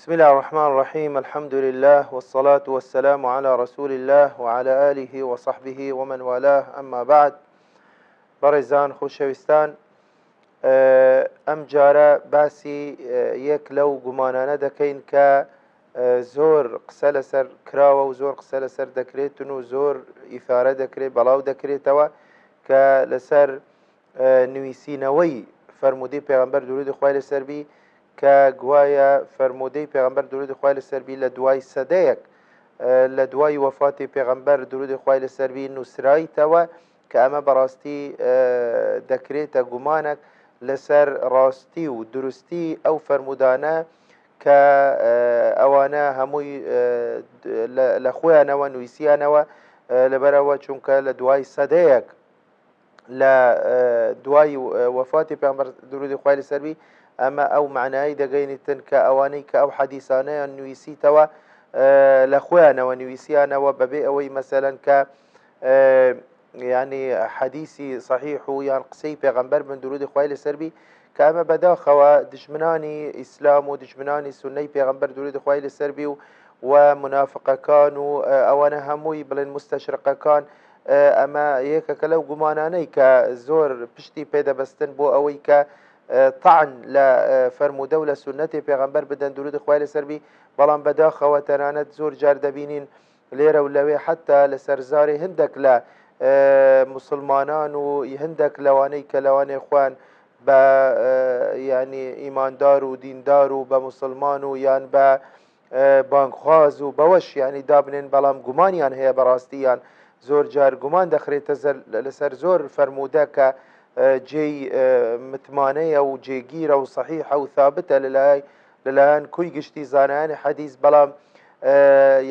بسم الله الرحمن الرحيم. الحمد لله والصلاة والسلام على رسول الله وعلى آله وصحبه ومن والاه. أما بعد، بەڕێزان خۆشەویستان، ئەم جارە باسی یەک لەو گومانانە دەکەین کە زۆر قسە لەسەر کراوە و زۆر قسە لەسەر دەکرێتن و زۆر ئیفارە دەکرێت، بەڵاو دەکرێتەوە کە لەسەر نوویسینەوەی فەرموودەی پێغەمبەر درودی خوای لەسەر بی کە گوایە فەرموودەی پێغەمبەر درودی خوای لەسەر بی لە دوای سەدەیەک لە دوای وەفاتی پێغەمبەر درودی خوای لەسەر بی نووسرایتەوە کە ئەمە بەڕاستی دەکرێتە گومانێک لەسەر ڕاستی و دروستی ئەو فەرمودانە کە ئەوانە هەمووی لە خۆیانەوە نوویسیانەوە، لەبەرەوە چونکە لە دوای سەدەیەک لە دوای وەفاتی پێغەمبەر درودی خوای لەسەر بی ئەمە ئەو معنایی دەگەینێتن کە ئەوانەی کە ئەو حەدیسانەیان نوویسیتەوە لە خۆیانەوە نوویسیانەوە بەبێ ئەوەی مەسەلەن کە یعنی حەدیسی صحیح و یان قسەی پێغەمبەر بن درودی خوای لەسەر بی کە ئەمە بەداخەوە دژمنانی ئیسلام و دژمنانی سونەی پێغەمبەر درودی خوای لەسەر بی و منافقەکان و ئەوانە هەمووی بڵێن مستەشرقەکان، ئەمە یەکێکە لەو گومانانەی کە زۆر پشتی پێدەبەستن بۆ ئەوەی کە طعن لە فەرموودە و لە سونەتی پێغەمبەر بدەن درودی خوای لەسەر بی. بەڵام بەداخەوە تەنانەت زۆر جار دەبینین لێرە و لەوێ حتا لە سەرزاری هەندێک لە مسلمانان و هەندێک لەوانەی کە لەوانێ خوان بە ینی ئیماندار و دیندار و بە مسلمان و یان بە بانکخواز و بەوەش ینی دابنێن، بەڵام گومانیان هەیە بەڕاستیان زۆر جار گومان دەخرێتە لەسەر زۆر فەرموودە کە جێی متمانەیە و جێگیرە و صحیحە و ثابتە لەلایەن کوی گشتی زانایانی حەدیث، بەڵام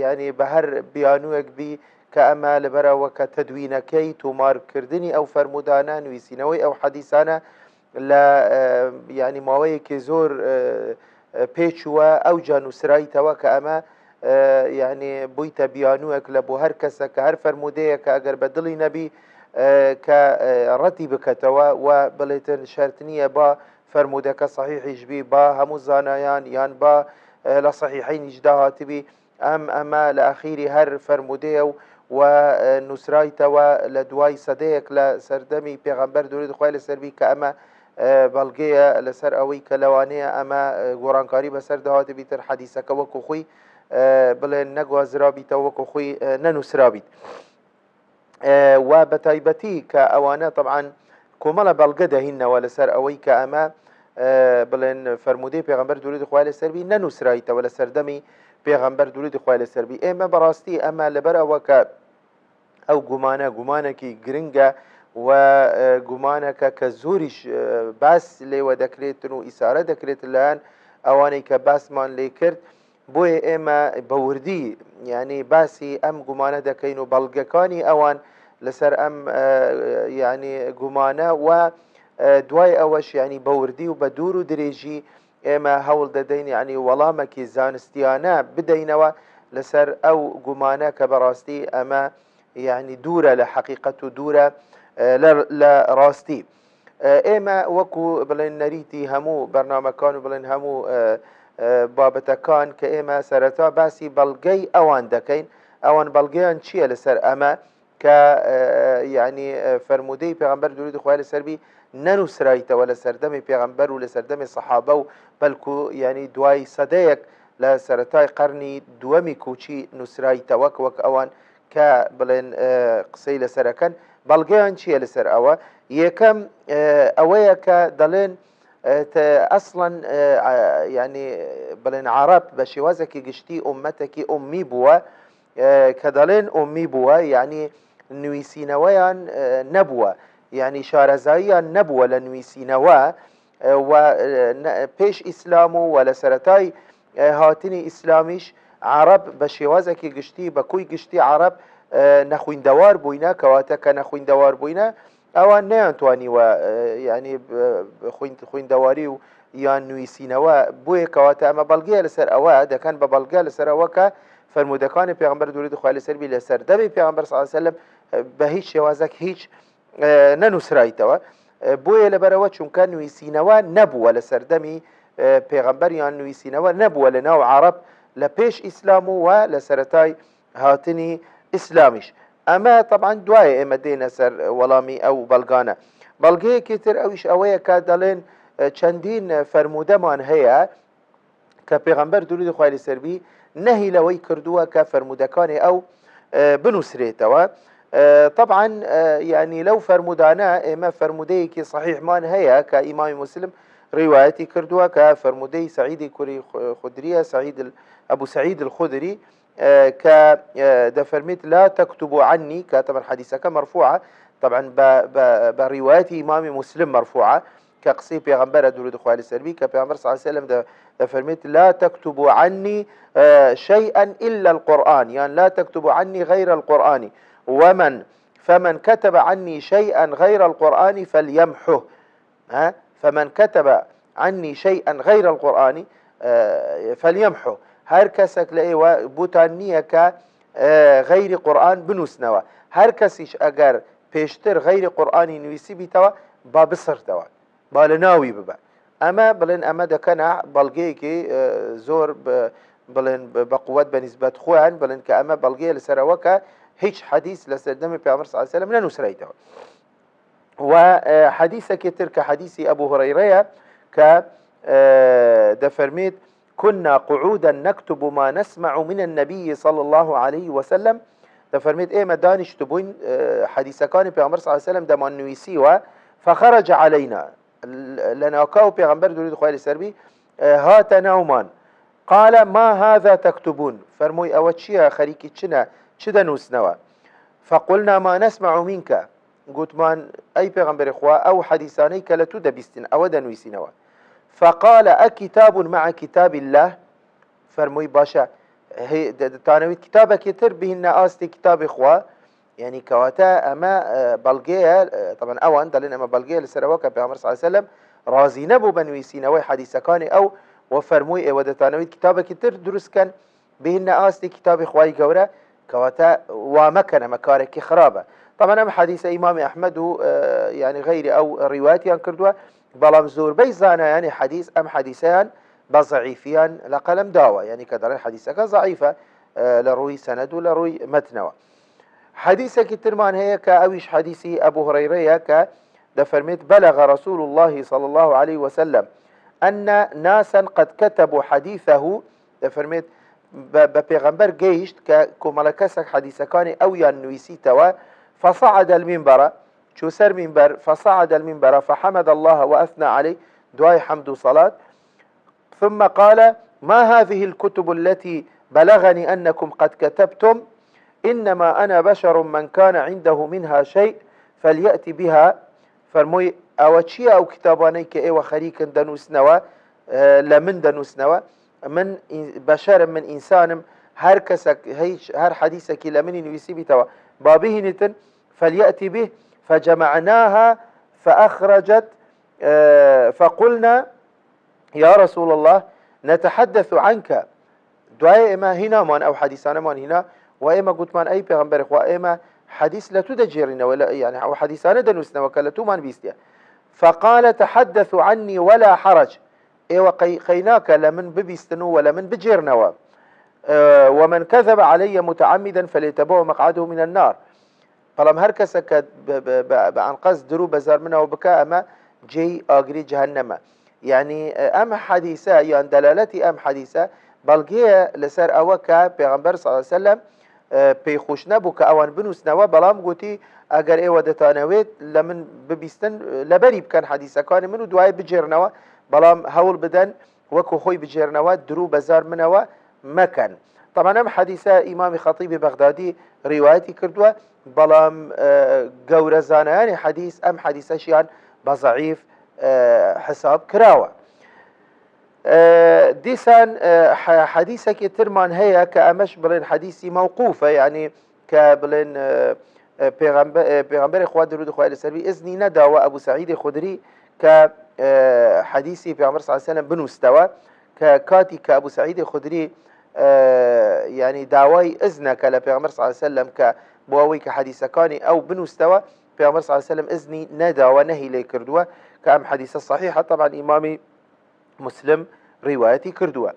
ینی بە هەر بیانوویەک بی کە ئەمە لەبەرەوە کە تەدوینەکەی تومارکردنی ئەو فەرمودانە نوویسینەوەی ئەو حەدیسانە لە ینی ماوەیەکی زۆر پێچووە ئەو جا نووسرایتەوە کە ئەمە ینی بوویتە بیانوویەک لە بۆ هەر کەسە کە هەر فەرمودەیە کە ئەگەر بە دڵی نەبی کە ڕەتی بکەتەوە و بڵێتن شەرت نییە با فەرمودەکە صحیحیش بی با هەموو زانایان یان با لە صحیحینیش داهاتبی، ئەمە لە ئەخیری هەر فەرمودەیە و نووسرایتەوە لە دوای سەدەیەک لە سەردەمی پێغەمبەر درودی خوای لەسەر بی کە ئەمە بەڵگەیە لەسەر ئەوەی کە لەوانەیە ئەمە گۆڕانکاری بەسەر داهاتبی تر حەدیسەکە وەکو خۆی بڵێن نەگوازرابیتەوە وەکو خۆی نەنووسرابیت. و بە تایبەتی کە ئەوانە طبعاً کۆمەڵە بەڵگە دەهینەوە لەسەر ئەوەی کە ئەمە بڵێن فەرمودەی پێغەمبەر درودی خوای لەسەر بی نەنووسرایتەوە لە سەردەمی پێغەمبەر درودی خوای لەسەر بی. ئێمە بەڕاستی ئەمە لەبەر ئەوە کە ئەو گومانە گومانێکی گرنگە و گومانەکە کە زۆریش باس لێوە دەکرێتن و ئیسارە دەکرێت لەیان ئەوانەی کە باسمان لێ کرد، بۆیە ئێمە بەوردی ینی باسی ئەم گومانە دەکەین و بەڵگەکانی ئەوان لەسەر ئەم ینی گومانە و دوای ئەوەش ینی بەوردی و بە دوور و درێژی ئێمە هەوڵ دەدەین ینی وەڵامێکی زانستیانە بدەینەوە لەسەر ئەو گومانە کە بەڕاستی ئەمە ینی دوورە لە حەقیقەت و دوورە لە ڕاستی. ئێمە وەکو بڵێن نەریتی هەموو بەرنامەکان و بڵێن هەموو بابەتەکان کە ئێمە سەرەتا باسی بەڵگەی ئەوان دەکەین، ئەوان بەڵگەیان چییە لەسەر ئەمە کە ینی فەرمودەی پێغەمبەر درودی خوای لەسەر بی نەنووسرایتەوە لە سەردەمی پێغەمبەر و لە سەردەمی سەحابە و بەلکو ینی دوای سەدەیەک لە سەرەتای قەرنی دووەمی کوچی نووسرایتەوە وەک ئەوان کە بڵێن قسەی لەسەرەکەن. بەڵگەیان چییە لەسەر ئەوە؟ یەکەم ئەوەیە کە دەڵێن ئەسڵەن ینی بڵێن عەرەب بە شێوازێکی گشتی ئومەتێکی ئومی بووە، کە دەڵێن ئومی بووە یعنی نوویسینەوەیان نەبووە، یعنی شارەزاییان نەبووە لە نوویسینەوە و پێش ئیسلام و لە سەرەتای هاتنی ئیسلامیش عەرەب بە شێوازێکی گشتی بە کوی گشتی عەرەب نەخویندەوار بووینە، کەواتە کە نەخویندەوار بووینە ئەوان نەیانتوانیوە ینی خویندەواری و یان نوویسینەوە بۆیە، کەواتە ئەمە بەڵگەیە لەسەر ئەوە دەکەن بە بەڵگە لەسەر ئەوە کە فەرمودەکانی پێغەمبەر درودی خوای لەسەر بی لە سەردەمی پێغەمبەر صلی الله علیه و سلم بە هیچ شێوازێک هیچ نەنووسرایتەوە. بۆیە لەبەرەوە چونکە نوویسینەوە نەبووە لە سەردەمی پێغەمبەریان نوویسینەوە نەبووە لە ناو عرب لە پێش ئیسلام و لە سەرەتای هاتنی ئیسلامیش. ئەمە طبعا دوایە ئێمە دێنە سەر وەڵامی ئەو بەڵگانە. بەڵگەیەکی تر ئەویش ئەوەیە کە دەڵێن چەندین فەرمودەمان هەیە کە پێغەمبەر درودی خوای لەسەر بی نەهی لەوەی کردووە کە فەرمودەکانی ئەو بنووسرێتەوە. طبعا يعني لو فرمودانا إما فرموديك صحيح مان هيا كإمام مسلم روايتي كردوا كفرمودي سعيد كوري خدرية أبو سعيد الخدري كدفرميت لا تكتبوا عني كطبعا حديثك مرفوعة طبعا برواية إمام مسلم مرفوعة كقصي بيغمبر درود خوالي السربي كبيغمبر صلى الله عليه وسلم دفرميت لا تكتبوا عني شيئا إلا القرآن يعني لا تكتبوا عني غير القرآن فمن كتب عني شيئا غير القرآن فليمحه. فمن كتب عني شيئا غير القرآن فليمحه. هر کەسێک لە ئێوە بوتان نییە کە غەیری قورآن بنووسنەوە، هەر کەسیش ئەگەر پێشتر غەیری قورآنی نوویسی بیتەوە با بسڕتەوە، با لە ناوی ببە. ئەمە بڵێن ئەمە دەکەنە بەڵگەیەکی زۆر بڵێن بە قووەت بە نیسبەت خۆیان بڵێن کە ئەمە بەڵگەیە لەسەرەوە کە هیچ حديث لسردم پیامبر صلی الله علیه و سلم ننووسرایتەوە. و حديثك ترك حديث أبو هريرة دفرميت كنا قعودا نكتب ما نسمع من النبي صلى الله عليه وسلم. دفرميت إيه ما دانش تبون حديث كان پیامبر صلى الله عليه وسلم دمان نويسي فخرج علينا لنا كاو پیامبر درود خوای سربي هات نومان قال ما هذا تكتبون فرموي أوتشيا خريكي تشنا چدا نووسنەوە. فقلنا ما نسمع منك گوتمان ئەی پێغەمبەری خوا ئەو حەدیثانەی کە لە تو دەبیستن ئەوە دەنووسینەوە. فقال أكتاب مع كتاب الله فەرمووی باشە دەتانەوێت کتابێکی تر بهینە ئاستی کتابی خوا يعني کەواتە ئەمە بەڵگەیە طبعا ئەوان دەڵێن ئەمە بەڵگەیە لەسەرەوە کە پێغەمبەر صلی الله علیه وسلم ڕازی نەبوو بە نوویسینەوەی حەدیثەکانی ئەو و فەرمووی ئێوە دەتانەوێت کتابێکی تر دروستکەن بهینە ئاستی کتابی خوای گەورە كواتا ومكن مكارك خرابة. طبعا أم حديث إمام أحمد يعني غير أو رواياتي كردوا بلام زور بيزانا يعني حديث أم حديثان بضعيفيان لقلم داوى يعني كذا حديثك ضعيفة لروي سند ولروي متنوى. حديثك الترمان هي كأويش حديثي أبو هريرة دفرميت بلغ رسول الله صلى الله عليه وسلم أن ناسا قد كتبوا حديثه دفرميت بپیغمبر گەیشت کە کۆمەڵە کەسێک حەدیثەکانی ئەویان نوویسیتەوە فصعد المنبر چوو سەر منبر فصعد المنبر فحمد الله وأثنى عليه دوای حمد و صلاة ثم قال ما هذه الكتب التي بلغني أنكم قد كتبتم إنما أنا بشر من كان عنده منها شيء فليأتي بها. فرموي أو چیە ئەو کتابانەی کە ئێوە خەریکن دەنووسنەوە لە من دەنووسنەوە من بشر من إنسان هر كسك هر حديثك لمن نويسي بتوا بابه نتن فليأتي به فجمعناها فأخرجت فقلنا يا رسول الله نتحدث عنك دعاء إما هنا من أو حديثنا من هنا وإما قلت من أي پیغمبر وإما حديث لا تدجرنا ولا يعني أو حديثنا دنوسنا وكالتو من بيستيا. فقال تحدثوا عني ولا حرج ايوه خيناك لمن ببيستنو ولا من بجيرنوا ومن كذب علي متعمدا فليتبوأ مقعده من النار. بەڵام هەر کەسەکە بە ئەنقەس درو بەزار منەوە بکە ئەمە جێی ئاگری جەهەنەمە. یعنی ئەم حەدیثە یان دەلالەتی ئەم حەدیثە بەڵگەیە لەسەر ئەوە کە پێغەمبەر صلی الله علیه وسلم پێی خۆش نەبوو کە ئەوان بنووسنەوە بەڵام گوتی ئەگەر ئێوە دەتانەوێت لە من ببیستن لەبەری بکەن حەدیثەکانی من و دوای بجێرنەوە بەڵام هەوڵ بدەن وەکو خۆی بجێرنەوە درو بەزار منەوە مەکەن. طبعا ئەم حەدیثە ئیمامی خەتیبی بەغدادی ڕیوایەتی کردووە بەڵام گەورە زانایانی حەدیث ئەم حەدیثەشیان بە ضەعیف حساب کراوە. دیسان حەدیثێکی ترمان هەیە کە ئەمەش بڵێن حەدیثی مەوقوفە یعنی کە بڵێن پێغەمبەری خوا درود خوای لەسەر بی ئیزنی نەداوە ئەبوو سەعیدی خودری کە حەدیثی پێغەمبەر صلی الله علیه وسلم بنووسیتەوە کە کاتی کە ئەبوو سەعیدی خودری يعني داوای ئیزنەکە لە پێغەمبەر صلی الله علیه وسلم کە بۆ ئەوەی کە حەدیثەکانی ئەو بنووسیتەوە پێغەمبەر صلی الله علیه وسلم ئیزنی نەداوە نەهی لێ کردووە کە ئەم حەدیثە صحیحە. طبعا ئیمامی مسلم روايتي كردووە.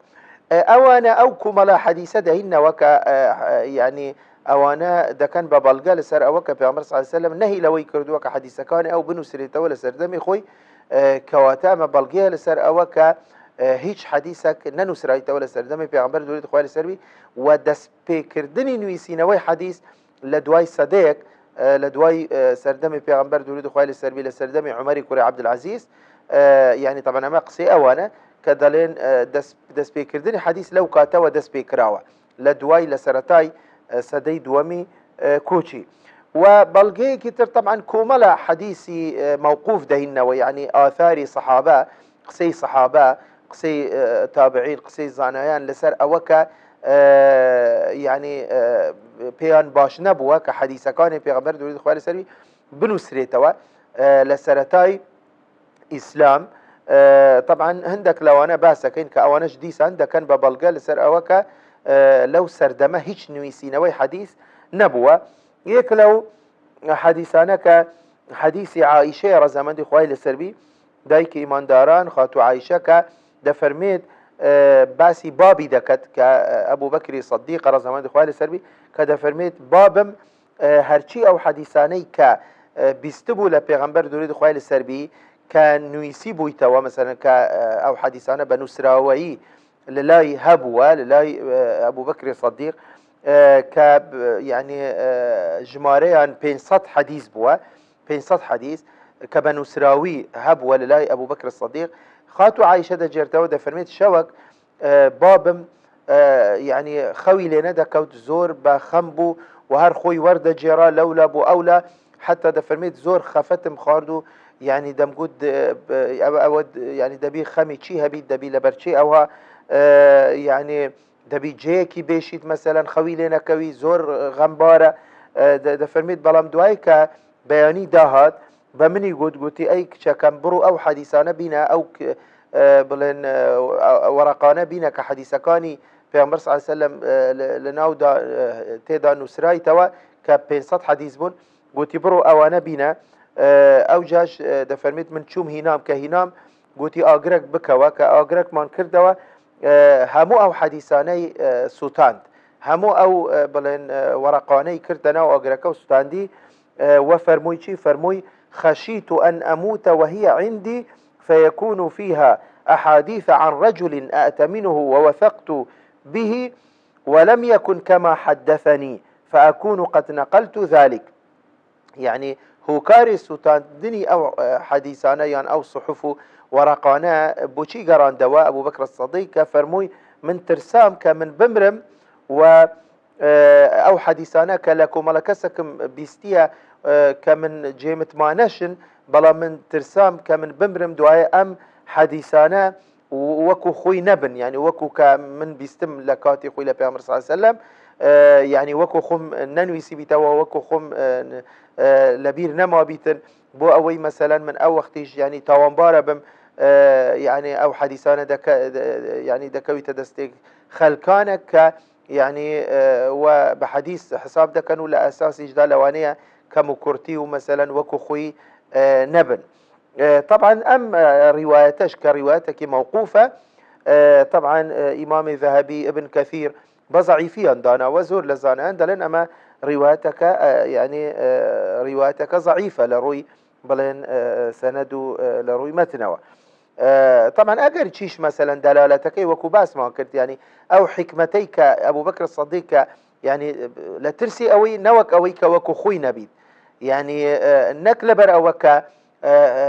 ئەوانە ئەو کومەڵە حەدیسە دەهینەوە کە یعنی ئەوانە دەکەن بە بەڵگە لەسەر ئەوە کە پێغەمبەر صلی الله علیه وسلم نەهی لەوەی کردووە کە حەدیسەکانی ئەو بنووسرێتەوە لە سەردەمی خۆی، کەواتە ئەمە بەڵگەیە لەسەر ئەوە کە هیچ حەدیسێک نەنووسرایتەوە لە سەردەمی پێغەمبەر دووری خوای لەسەر بی، و دەستپێکردنی نوویسینەوەی حەدیس لە دوای سەدەیەک لە دوای سەردەمی پێغەمبەر دووری خوای لەسەر بی لە سەردەمی عومەری کوڕی عەبدولعەزیز، یعنی طبعا ئەمە قسەی ئەوانە کە دەڵێن دەستپێکردنی حەدیس لەو کاتەوە دەست پێ کراوە لە دوای لە سەرەتای سەدەی دووەمی کۆچی. و بەڵگەیەکی تر طبعا کۆمەڵە حەدیسی مووقوف دەهینەوە، یعنی ئاثاری سەحابە، قسەی سەحابە، قسەی تابعین، قسەی زانایان لەسەر ئەوە کە یعنی پێیان باش نەبووە کە حەدیسەکانی پێغەمبەر دووری خوای لەسەر بی بنووسرێتەوە لە سەرەتای ئیسلام. طبعا هەندێک لەوانە باسەکەین کە ئەوانەش دیسان دەکەن بە بەڵگە لەسەر ئەوە کە لەو سەردەمە هیچ نوویسینەوەی حەدیس نەبووە. یەک لەو حەدیسانە کە حەدیسی عائیشەیە ڕەزامەندی خوای لەسەر بی، دایکی ئیمانداران خاتو عائیشە، کە دەفەرمێت باسی بابی دەکەت کە ئەبوو بەکری سەدیق ڕەزامەندی خوای لەسەر بی، کە دەفەرمێت بابم هەرچی ئەو حەدیسانەی کە بیستبوو لە پێغەمبەر دووری خوای لەسەر بی کە نوویسی بوویتەوە، مەسەلەن کە ئەو حەدیسانە بە نووسراوەیی لە لای هەبووە لە لای ئەبوو بەکری سەدیق کە یعنی ژمارەیان 500 حەدیث بووە، 500 حەدیث کە بە نووسراوی هەبووە لە لای ئەبوو بەکر سەدیق. خاتو عایشە دەجێرتەوە دەفەرمێت شەوەک بابم یعنی خەوی لێ نەدەکەوت، زۆر بە خەم بوو و هەر خۆی وەردەجێڕا لەولا بۆ ئەولا، حتا دەفەرمێت زۆر خەفەتم خوارد و یعنی دەمگوت ئەوە یعنی دەبی خەمی چی هەبیت، دەبی لەبەرچی ئەوها یعنی دەبی جەیەکی بێشیت مەسەلەن خەوی لێ نەکەوی، زۆر غەمبارە. دەفەرمێت بەڵام دوای کە بەیانی داهات بە منی گوتی ئەی کچەکەم بڕۆ ئەو حەدیسانە بینە، ئەو بڵێن وەرەقانە بینە کە حەدیسەکانی پێغەمبەر صلی الله علیه وسلم لە ناودا تێدا نووسرایتەوە کە 500 حەدیث بوون، گوتی بڕۆ ئەوانە بینە. ئەو جاش دەفەرمێت من چوم هینام، کە هینام گوتی ئاگرێک بکەوە، کە ئاگرێکمان کردەوە هەموو ئەو حەدیسانەی سووتاند، هەموو ئەو بڵێن وەرەقانەی کردەنەوە ئاگرەکە و سووتاندی، وفرموي شي فرموي خشيت أن أموت وهي عندي فيكون فيها أحاديث عن رجل أأتمنه ووثقت به ولم يكن كما حدثني فأكون قد نقلت ذلك. يعني هو كاري سوتاندني أو حديثانا يعني أو صحف ورقانا بوشي قران دواء أبو بكر الصديق فرموي من ترسام كمن بمرم و أو حديثانا كلكو ملكسكم بيستيا كمن جيمت مانشن بلا من ترسام كمن بمرم دعاء أم حديثانا وكو خوي نبن، يعني وكو كمن بيستم لكاتي خوي لبيامر صلى الله عليه وسلم، يعني وكو خم ننوي سيبيتا وكو خم لبير نما بيتن بو أوي مثلا من أو وقتيش يعني تاوانبارا بم يعني أو حديثانا يعني دكوي تدستيك خلقانك يعني وبحديث حساب ده كانوا لأساس إجدال لوانية كمكورتي ومثلا وكو خوي نبن. طبعا أم روايتش كروايتك موقوفة، طبعا إمام الذهبي ابن كثير بضعيفيا دانا وزور لزانان دلن، أما روايتك يعني روايتك ضعيفة لروي بلين سندو لروي متنوى. طبعا أجر تشيش مثلا دلالتك وكو باس ما كنت يعني أو حكمتيك أبو بكر الصديق يعني لا ترسي أوي نوك أويك وكو خوي نبيد، يعني نكلبر أوك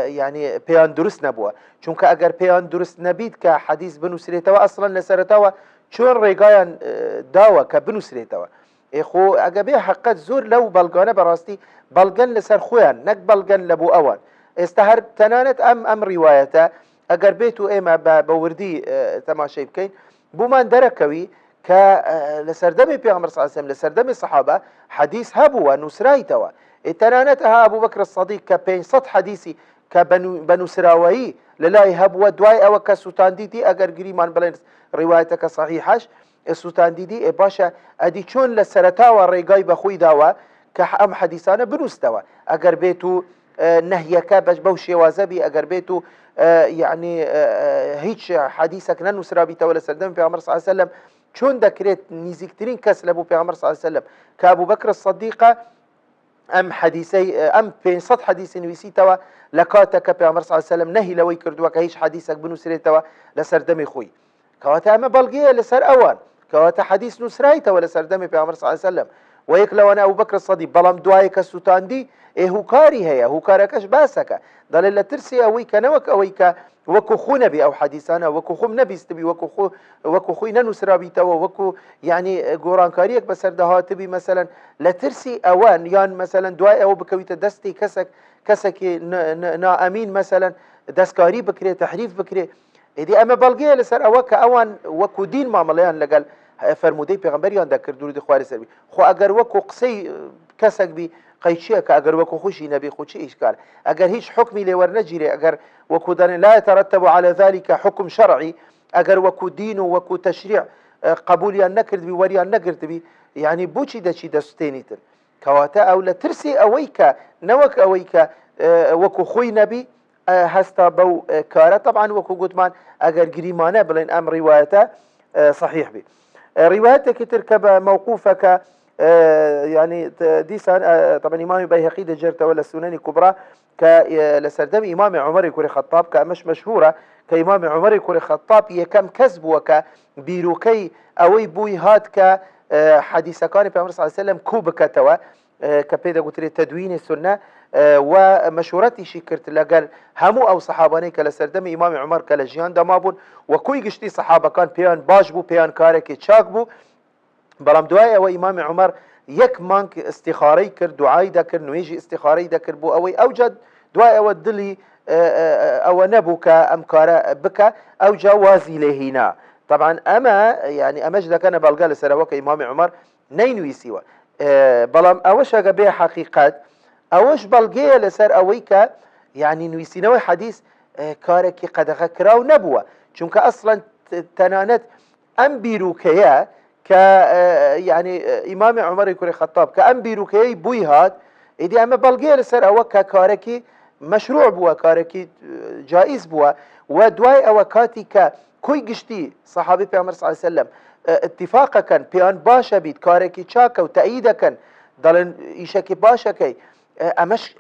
يعني بيان درست نبوه، چونك أجر بيان درست نبيد كحديث بنو سريتوا أصلا لسرتوا چون ريقايان داوا كبنو سريتوا إخو أجابيه حقات زور لو بلغانه براستي بلغن لسر خوان نك بلغن لبو أوان استهر تنانت أم روايته أجر بيتو إما بوردي تماشي بكين بومان دركوي ك لسردمي بيغمر صلى الله عليه وسلم لسردمي الصحابة حديث هبوا نسرايتوا اتنانتها أبو بكر الصديق كبين صد حديثي كبنو سراوي للاي هبوا دواي أو كسوتان ديدي أجر قريمان بلين روايتك صحيحش السوتان ديدي باشا أدي چون لسرتاوا ريقاي بخوي داوا كأم حديثانا بنوستوا أجر بيتو نهيك باش بوشي وازبي أجر بيتو يعني هیچ حدیثك ننووسرابیتەوە لە سەردەمی پێغەمبەر صلی الله عليه وسلم چۆن دەکرێت نزیکترین کەس لە بۆ پێغەمبەر صلی الله عليه وسلم کە ئەبوو بەکر الصدیقە ئەم حەدیثەی ئەم 500 حەدیثی نوویسیتەوە لە کاتێککە پێغەمبەر صلی الله عليه وسلم نەهی لەوەی کردووە کە هیچ حەدیثێک بنووسرێتەوە لە سەردەمی خۆی کەواتە ئەمە بەڵگەیە لەسەر ئەوان کەواتە حەدیث نووسرایتەوە لە سەردەمی پێغەمبەر صلی الله عليه وسلم و یەک لەوانە ئەبوو بەکر الصدیق بەڵام دوایە کە سووتاندی هوکاری هەیە هوکارەکەش باسەکە دەڵێت لە ترسی ئەوەی کە نەوەک ئەوەی کە وەکو خۆ نەبی ئەو حەدیثانە وەکو خۆم نەبیستبی وەکو خۆی نەنووسرابیتەوە وەکو یعنی گۆڕانکاریەک بەسەردەهاتبی مەسەلەن لە ترسی ئەوان یان مەسەلەن دوای ئەوە بکەویتە دەستی کەسێکی نائەمین مەسەلەن دەستکاری بکرێت تەحریف بکرێت ئیدی ئەمە بەڵگەیە لەسەر ئەوە کە ئەوان وەکو دین مامەڵەیان لەگەڵ فەرموودەی پێغەمبەریان دەکرد درودی خوای لەسەر خۆ ئەگەر وەکو قسەی کەسێک بی قەیچیە کە ئەگەر وەکو خوشی نەبی خوچی ئیشکال ئەگەر هیچ حکمی لێ وەرنەگیرێ ئەگەر وەکو دەڵێن لا يترتب على ذلك حكم شرعي ئەگەر وەکو دین و وەکو تەشریع قبولیان نەکردبی وەریان نەگرتبی یعنی بۆچی دەچی دەستێنیتن کەواتە ئەو لە ترسی ئەوەی کە نەوەک ئەوەی کە وەکو خۆی نەبی هەستا بەو کارە طبعا وەکو گوتمان ئەگەر گریمانە بڵێن ئەم ڕیوایەتە صحیح بی ڕیوایەتێکی تر کە بە موقوفەکە يعني ديسان طبعا إمام بيهقي دجرته ولا السنن كبرى كلسردم إمام عمر كوري خطاب كمش مشهورة كإمام عمر كوري خطاب يكم كسب وك بيروكي أوي بوي هات ك حديث كان في عمر صلى الله عليه وسلم كوب كتوا كبيدا قلت لي تدوين السنة ومشورتي شكرت لقال همو أو صحاباني كلسردم إمام عمر كالجيان دمابون وكوي قشتي صحابة كان بيان باجبو بيان كارك تشاكبو بەڵام دوای ئەوە ئیمامی عومەر یەک مانگ استیخارەی کرد دوعای دەکرد نوێژی استیخارەی دەکرد بۆ ئەوەی ئەوجا دوای ئەوە دڵی ئەوە نەبوو کە ئەم کارە بکە ئەوجا وازی لێهینا طبعا ئەمە يعني ئەمەش دەکەنە بەڵگە لەسەرەوە کە ئیمامی عومەر نەینویسیوە بەڵام ئەوەش ئەگە بێ حەقیقەت ئەوەش بەڵگەیە لەسەر ئەوەی کە يعني نویسینەوەی حەدیث کارێکی قەدەغە کراو نەبووە چونکە ئەسڵەن تەنانەت ئەم بیرروکەیە ك يعني إمام عمر كوري خطاب كأم بيروكي بوي هاد إدي أما بلغير سر أو كاركي مشروع بوا كاركي جائز بوا ودواي أو كاتي كوي قشتي صحابي في عمر صلى الله عليه وسلم اتفاقا كان بيان باشا بيت كاركي تشاكا وتأييدا كان دالن إيشاكي باشا كي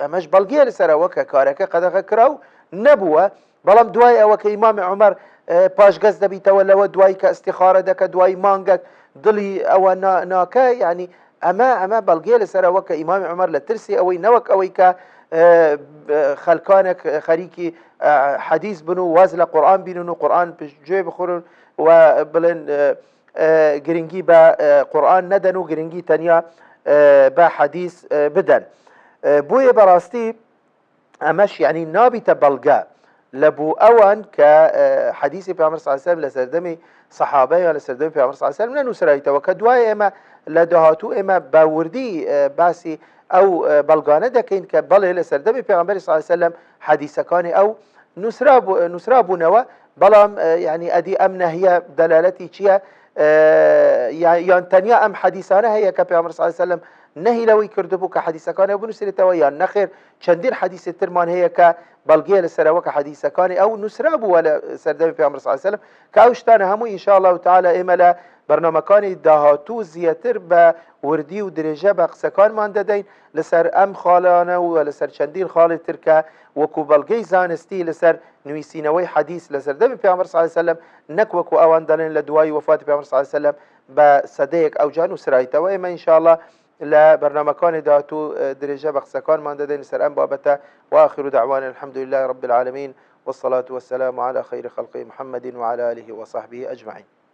أمش بلغير سر أو كاركي قد كراو نبوا بلام دواي أو كإمام عمر باش قصد بيتولى دوای کە استخارە دەکە دوای مانگەک دڵی ئەوە ناکە یعنی ئەمە بەڵگێ لەسەرەوە کە ئیمامی عومەر لە ترسی ئەوەی نەوەک ئەوەی کە خەلکانێک خەریکی حەدیث بن و واز لە قورئان بینن و قورئان گوێ بخورن و بڵێن گرنگی بە قورئان نەدەن و گرنگی تەنیا بە حەدیث بدەن بۆیە بەڕاستی ئەمەش یعنی نابیتە بەڵگە لبو أوان كحديث بيعمر صلى الله عليه وسلم لسردمي صحابي لسردمي بيعمر صلى الله عليه وسلم لأنه سرايته وكدواي إما لدهاتو إما باوردي باسي أو بلغانة دكين كبالي لسردمي بيعمر صلى الله عليه وسلم حديث كان أو نسرابو نوا بلام يعني أدي أمنه هي دلالتي چيا يعني تنيا أم حديثانه هي كبيعمر صلى الله عليه وسلم نهي لوي كردبو كحديث كان أو بنسرته ويا نخير چندين حديث ترمان هي بلغيه لسر حديث كان او نسرابو ولا سردمي پیامبر صلی الله علیه و سلم کاوشتان همو ان شاء الله تعالی املا برنامجان داهاتو زیاتر به وردی و درجه به قسکان مانده دین لسر ام خالانه و لسر چندین خال ترکه وکو بلغی زانستی لسر نویسینوی حدیث لسردمي پیامبر صلی الله علیه و سلم نک وکو اوان دلن لدوای وفات پیامبر صلی الله علیه و سلم به صدیق او جانو سرایته و اما ان شاء الله لا برنامجان داتو درجة بقسكان ما عندنا سر بابته وآخر دعوانا الحمد لله رب العالمين والصلاة والسلام على خير خلق محمد وعلى آله وصحبه أجمعين.